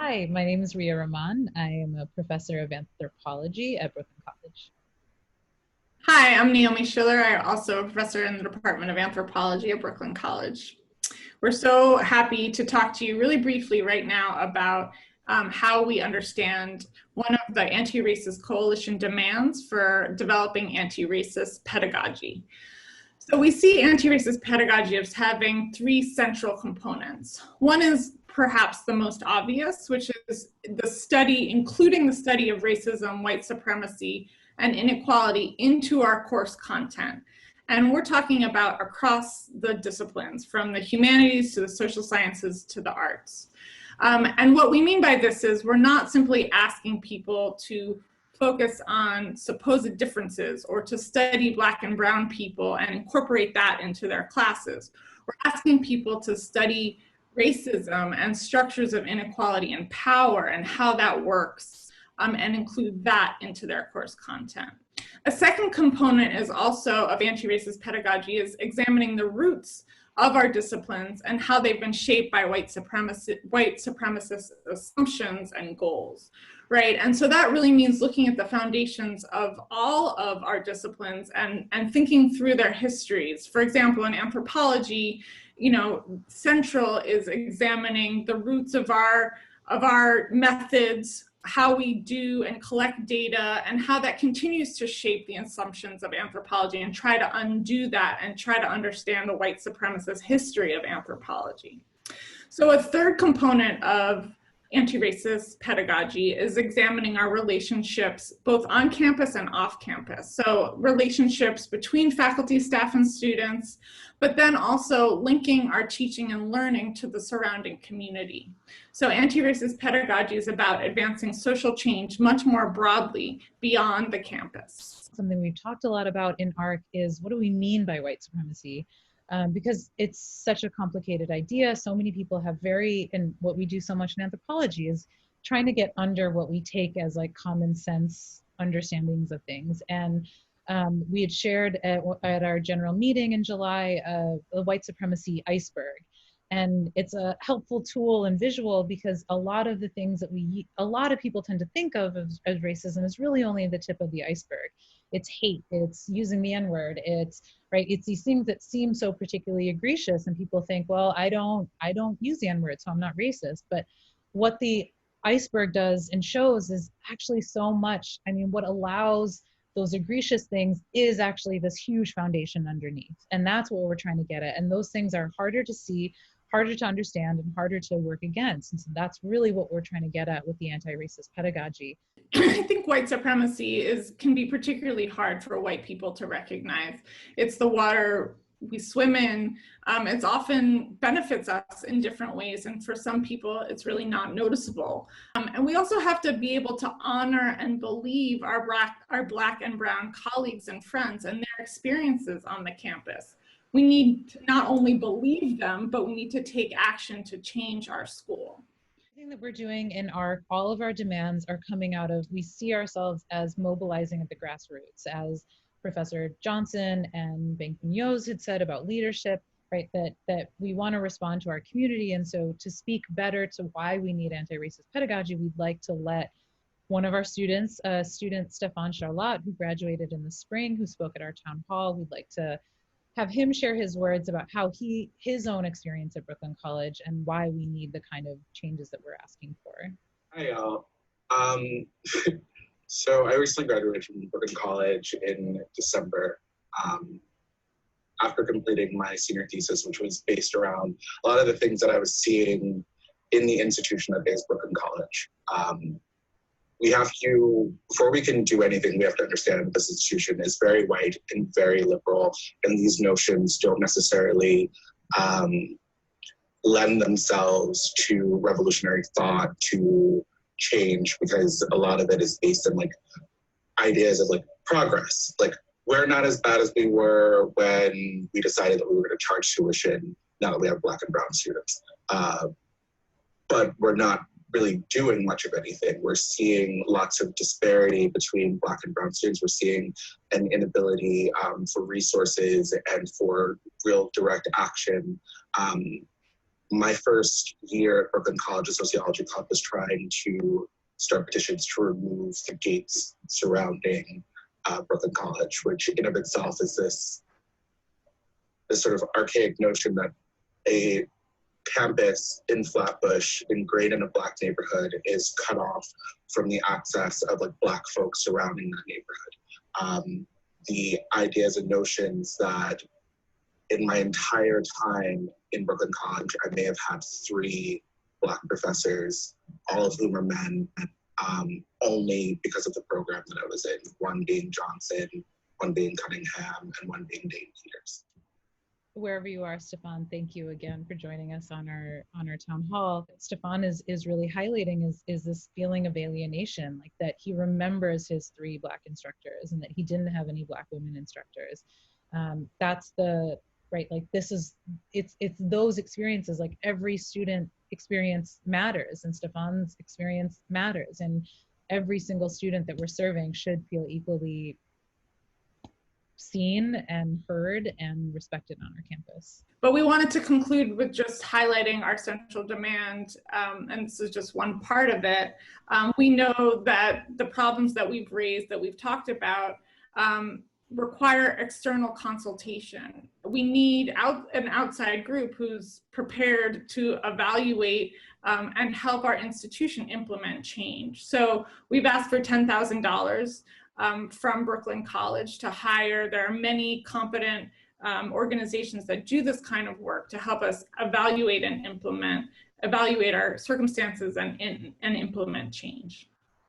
Hi, my name is Ria Rahman. I am a professor of anthropology at Brooklyn College. Hi, I'm Naomi Schiller. I'm also a professor in the Department of Anthropology at Brooklyn College. We're so happy to talk to you really briefly right now about how we understand one of the anti-racist coalition demands for developing anti-racist pedagogy. So we see anti-racist pedagogy as having three central components. One is perhaps the most obvious, which is the study, including the study of racism, white supremacy, and inequality into our course content. And we're talking about across the disciplines, from the humanities to the social sciences to the arts. And what we mean by this is we're not simply asking people to focus on supposed differences or to study Black and Brown people and incorporate that into their classes. We're asking people to study racism and structures of inequality and power and how that works, and include that into their course content. A second component is also of anti-racist pedagogy is examining the roots of our disciplines and how they've been shaped by white supremacist assumptions and goals, right? And so that really means looking at the foundations of all of our disciplines and thinking through their histories. For example, in anthropology, central is examining the roots of our methods, how we do and collect data, and how that continues to shape the assumptions of anthropology, and try to undo that and try to understand the white supremacist history of anthropology. So a third component of anti-racist pedagogy is examining our relationships both on campus and off campus. So relationships between faculty, staff, and students, but then also linking our teaching and learning to the surrounding community. So anti-racist pedagogy is about advancing social change much more broadly beyond the campus. Something we've talked a lot about in ARC is what do we mean by white supremacy? Because it's such a complicated idea. So many people have and what we do so much in anthropology is trying to get under what we take as like common sense understandings of things. And we had shared at our general meeting in July the white supremacy iceberg. And it's a helpful tool and visual because a lot of the things that a lot of people tend to think of as racism is really only the tip of the iceberg. It's hate, it's using the N-word, it's these things that seem so particularly egregious, and people think, well, I don't use the N-word, so I'm not racist. But what the iceberg does and shows is actually so much. I mean, what allows those egregious things is actually this huge foundation underneath. And that's what we're trying to get at. And those things are harder to see, harder to understand, and harder to work against. And so that's really what we're trying to get at with the anti-racist pedagogy. I think white supremacy can be particularly hard for white people to recognize. It's the water we swim in. It often benefits us in different ways, and for some people, it's really not noticeable. And we also have to be able to honor and believe our Black and Brown colleagues and friends and their experiences on the campus. We need to not only believe them, but we need to take action to change our school. Everything that we're doing in all of our demands are coming out of, we see ourselves as mobilizing at the grassroots, as Professor Johnson and Bank Munoz had said about leadership, right? That we want to respond to our community. And so to speak better to why we need anti-racist pedagogy, we'd like to let one of our students, student Stefan Charlotte, who graduated in the spring, who spoke at our town hall, we'd like to have him share his words about how his own experience at Brooklyn College and why we need the kind of changes that we're asking for. Hi, y'all. So I recently graduated from Brooklyn College in December after completing my senior thesis, which was based around a lot of the things that I was seeing in the institution that is Brooklyn College. We have to, before we can do anything, we have to understand that this institution is very white and very liberal, and these notions don't necessarily lend themselves to revolutionary thought, to change, because a lot of it is based on like ideas of like progress. Like, we're not as bad as we were when we decided that we were going to charge tuition now that we have Black and Brown students. But we're not really doing much of anything. We're seeing lots of disparity between Black and Brown students. We're seeing an inability for resources and for real direct action. my first year at Brooklyn College's Sociology Club was trying to start petitions to remove the gates surrounding Brooklyn College, which in of itself is this sort of archaic notion that a campus in Flatbush, ingrained in a Black neighborhood, is cut off from the access of like Black folks surrounding that neighborhood. The ideas and notions that in my entire time in Brooklyn College, I may have had 3 Black professors, all of whom are men, only because of the program that I was in, one being Johnson, one being Cunningham, and one being Dane Peters. Wherever you are, Stefan, thank you again for joining us on our town hall. Stefan is really highlighting is this feeling of alienation, like that he remembers his 3 Black instructors and that he didn't have any Black women instructors. That's the right, like it's those experiences, like every student experience matters and Stefan's experience matters, and every single student that we're serving should feel equally seen and heard and respected on our campus. But we wanted to conclude with just highlighting our central demand, and this is just one part of it. We know that the problems that we've raised, that we've talked about, require external consultation. We need an outside group who's prepared to evaluate and help our institution implement change. So we've asked for $10,000 from Brooklyn College to hire. There are many competent organizations that do this kind of work to help us evaluate our circumstances and implement change.